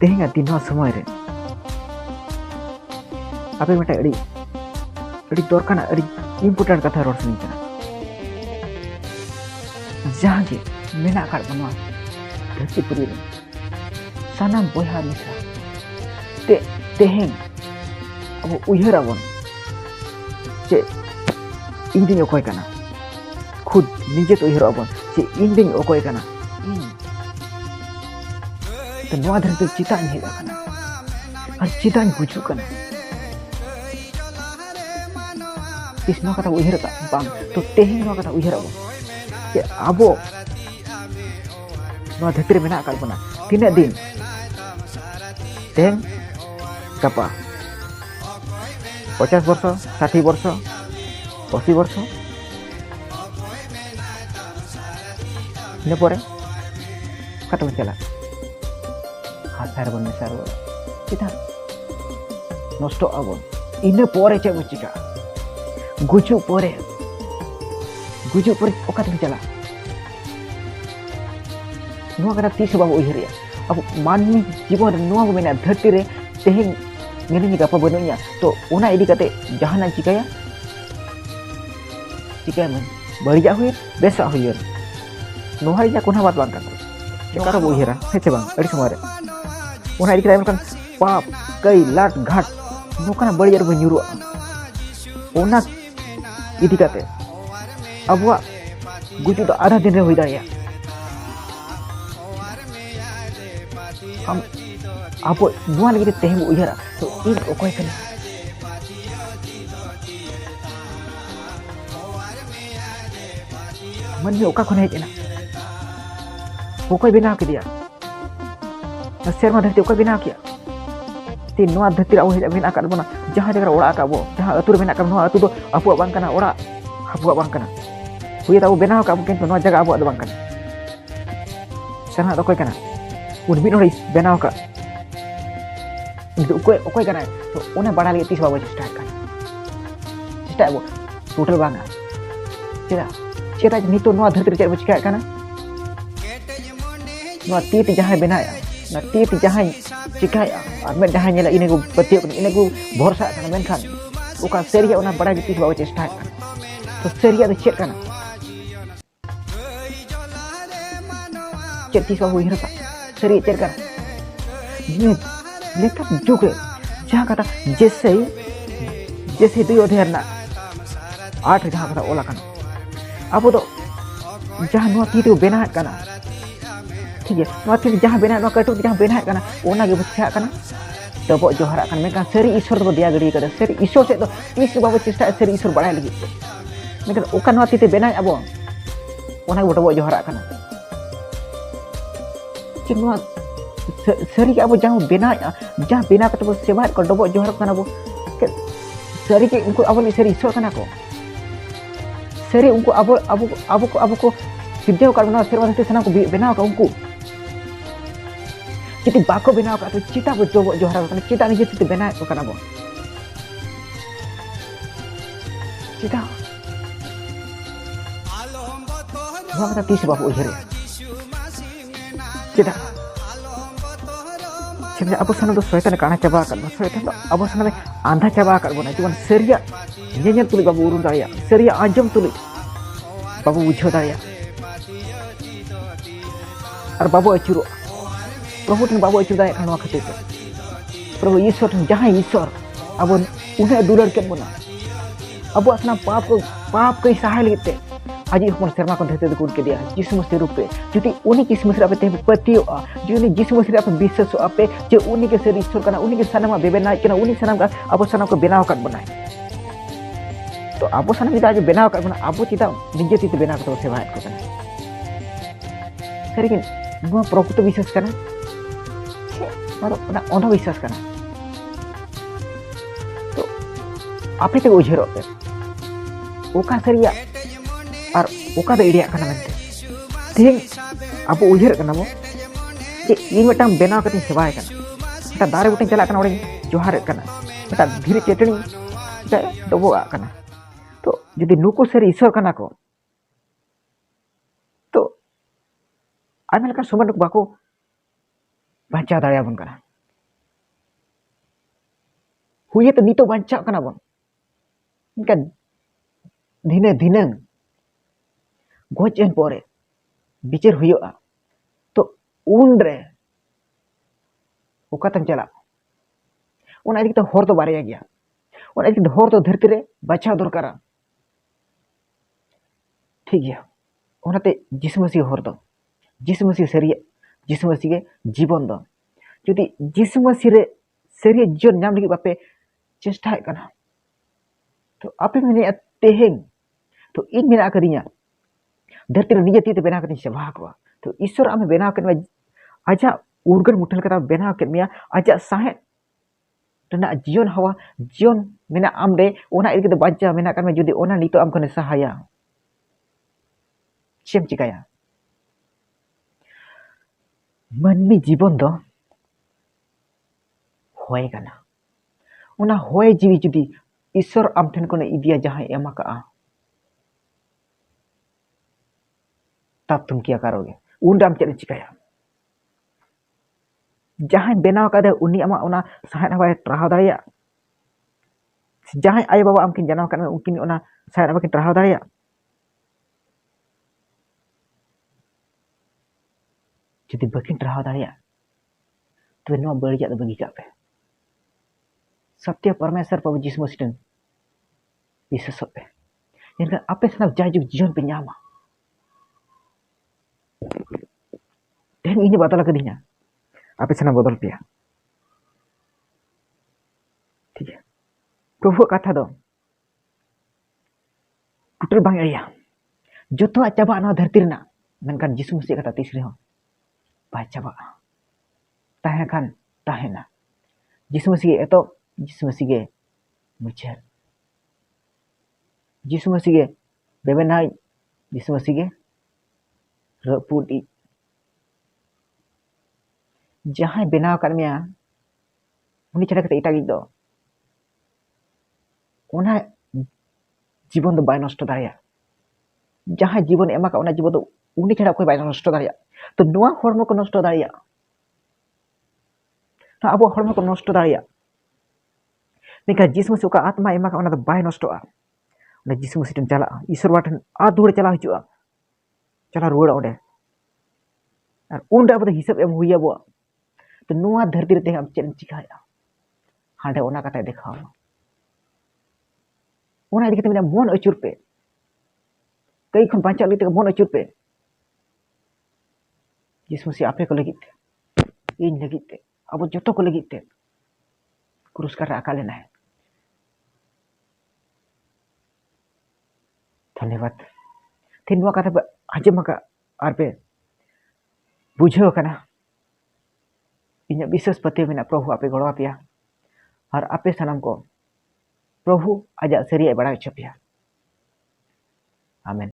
तेहें दिन समय रे आपे मटे अड़ी दरकाना अड़ी इम्पोर्टेंट कथा रोड सनी कना जागे मेना काट बनवा धरती पुरी रे सानाम बोहा मिसा तेहें अब उयहर आबन जे इन दिन ओकोय कना खुद निजे तो उयहर आबन जे इन दिन ओकोय कना तो नवा धरती चिता हेज कना और चिता गुजु कना तीस नवा कथा उयहर का बाम तो तेहें नवा कथा उयहर आबन जे आबो नवा धरती रे मेना काट बना तीन दिन तेहें कपा 50 वर्ष 60 वर्ष 80 वर्ष इन कत चला हासार बन मेसार चिता नष्ट आबन इन चे चिका गुजु चला कथा तीस बाबू उयहरिया अब मानवी जीवन नुआ को मेना धरती रे तेहें मेने गापा बनुया तो ओना इदी कते जहाना चिकाया में बड़िया हुई बेसा हुई नोहा या कोना बात बांग चेकार उयहरा हेचे बांग अड़ी समय रे ओना इदी कते पाप कई लाट घाट नोकाना बड़िया रे न्यूरो ओना इदी कते अबवा गुजु तो आधा दिन रे हुई दाया हम आप नुआ लगे तेहें उयहरा तो इन ओकोय कने मन में ओका खन हेजना ओकोय बेना के दिया सेरमा धरती ओकोय बेना किया ती नुआ धरती रे हेज बेना काट बना जहां जगह ओड़ा का बो जहां अतुर बेना का नुआ अतु दो अपुआ बांग कना ओड़ा अपुआ बांग कना हुई ताबो बेना का किंतु नुआ जगह अपुआ दो बांग कना सेना दो कोय कना उन बिन होई बेना का ओकोय कना तो ओने बड़ा लगे तीस बाबू चेष्टा वो टोटल बांगा चेदा नितो नुआ धरती रे चिका कना नुआ तीत जहां बनाया ना तीत जहां चिकाया और में जहां नेला इने को पतियो इने को भरोसा कना मेनखान ओका सेरिया ओना बड़ा लगे तीस बाबू चेष्टा तो सेरिया दो चेक कना चेक तीस बाबू हिरता सेरिया चेक कना लेकर जुगे जहाँ कथा जैसे दुई अध्याय ना 8 जहाँ कथा ओला कना अब तो जहाँ नुआ ती तो बेना कना ठीक है नुआ ती जहाँ बेना नुआ कटु जहाँ बेना कना ओना गे बुझा कना तब जोहरा कना मेका सरी ईश्वर तो दिया गड़ी कदा सरी ईश्वर से तो तीस बाबू चेष्टा सरी ईश्वर बड़ा लगी मेका ओका नुआ ती ते बेना अब ओना गे तब जोहरा कना कि नुआ सरी अब जहाँ बेना कते सेवा को डबो जोहर कना बो सरी के उनको अब सरी ईश्वर कना को सरी उनको अब को सिद्धेव का बना सेवा से सना को बेना का उनको किति बाको बेना का तो चिता बो जोहर कना चिता निजे ते बेना को कना बो चिता नवा 30 बाबू उयहरे चिता अब साना शैतान काना चाबा शैतान अब साना आंधा चाबा बना जीवन सरिया नेल तुली बाबू उरुम दाया सरिया आंजम तुली बाबू बुझो दाया और बाबू अचुरो प्रभु ठन बाबू अचुर दाया खाना खातिर प्रभु ईश्वर ठन जहाँ ईश्वर अब उन्हें दुलर के बना अब असना पाप कई सहाय लेते आज हमारे शर्मा को धरते को उनके दिया जिस मसीह रूप पे जुटी उन्हीं किस मसीह पे तेरे पति जो उन्हीं जिस मसीह पे विश्वास पे जो उन्हीं के शरीर ईश्वर करना उन्हीं के सनम बेबेना करना उन्हीं सनम का अब सनम को बेनाव कर बनाए तो अब सनम जिदा जो बेनाव कर बना अब चिता निजे चित बेनाव कर सेवा को करना सर कि नुआ प्रकृत विश्वास करना मारो अंधविश्वास करना तो आपे ते उजरो पे ओका सरिया और ओका दो इडिया करना मनते तेहें अब उयहर करना बो जे इन मिटन बेना कते सेवा करना दारे बुटे चला करना ओडे जोहार करना मिटा धीरे चेटनी डबो करना तो जदि नुको सर ईश्वर करना को तो आमे लका समय बाको बाचा दाड़िया बन करना हुए तो नितो बांचा कना बन इनका धिने धिनंग गज एन पोरे बिचार हुआ तो उन रे ओकातम चला उन आदि तो हर तो बारे गया उन आदि हर तो धरती रे बचाव दरकार ठीक है ओनाते जिसु मसीह हर दो जिसु मसीह सरिया जिसु मसीह के जीवन दो जुदी जिसु मसीह रे सरिया जीवन नाम लगी बापे चेष्टा करना तो आपे मेने तेहें तो इन मेना कदिया धरती रे निजे तीते बेना कदिन सेवा को तो ईश्वर आमे बेना कदिन आजा उर्गन मुठल कता बेना कदिया आजा साहे तना जीवन हवा जीवन मेना आम रे ओना इदि के बाजा मेना कन जुदी ओना नितो आम कने सहाया चेम चिकाया मनमी जीवन दो होय कना उना होय जीवी जुदी ईश्वर आम ठन कोने इदिया जहां एमा का तब तुम क्या करोगे उन राम चले चिकाया जहां बेनाव का उनी आमा ओना सहायता बाय ट्राहा दाया जहां आय बाबा आम किन जनाव कन उनकिन ओना सहायता बाय ट्राहा दाया जुदी बकिन ट्राहा दाया तो नो बड़िया दो बगी का पे सत्य परमेश्वर प्रभु यीशु मसीह विश्वास पे इनका आपे सना जाजुक जीवन पे न्यामा तेन इने बदल कदिnya आपे सना बदल पे ठीक है प्रभु कथा दो टोटल बांग एरिया जोतो चाबा ना धरती रेना मेनकान यीशु मसीह कथा तीसरे हो बाय चाबा ताहे खान ताहेना यीशु मसीह एतो यीशु मसीह के मुचर यीशु मसीह के बेबेनाई यीशु मसीह के रपुडी जहां बेनाव कर मिया उनी छड़ा कते इटागी दो ओना जीवन दो बाय नष्ट दाया जहां जीवन एमा का ओना जीवन दो उनी छड़ा कोई बाय नष्ट दाया तो नोआ हर्म को नष्ट दाया तो अब हर्म को नष्ट दाया निका यीशु मसीह का आत्मा एमा का ओना दो बाय नष्टआ ओना यीशु मसीह टन चला ईश्वर वाटन आ दूर चला हिजुआ चला रुड़ ओडे और उन अब हिसाब एम हुई अब तो नुआ धरती रे हम चेन चिकाया हांडे ओना कथा देखाव ओना इदि कते मन अचुर पे कई खन बांचा लगे मन अचुर पे यीशु मसीह आपे को लगित इन लगित अब जतो को लगित क्रूस का राका लेना है धन्यवाद थी नुआ कथा आजम का आर पे बुझो कना इन विशेष पते में प्रभु आपे गड़ो आपिया और आपे सनम को प्रभु आजा सरिया बड़ा छपिया आमेन।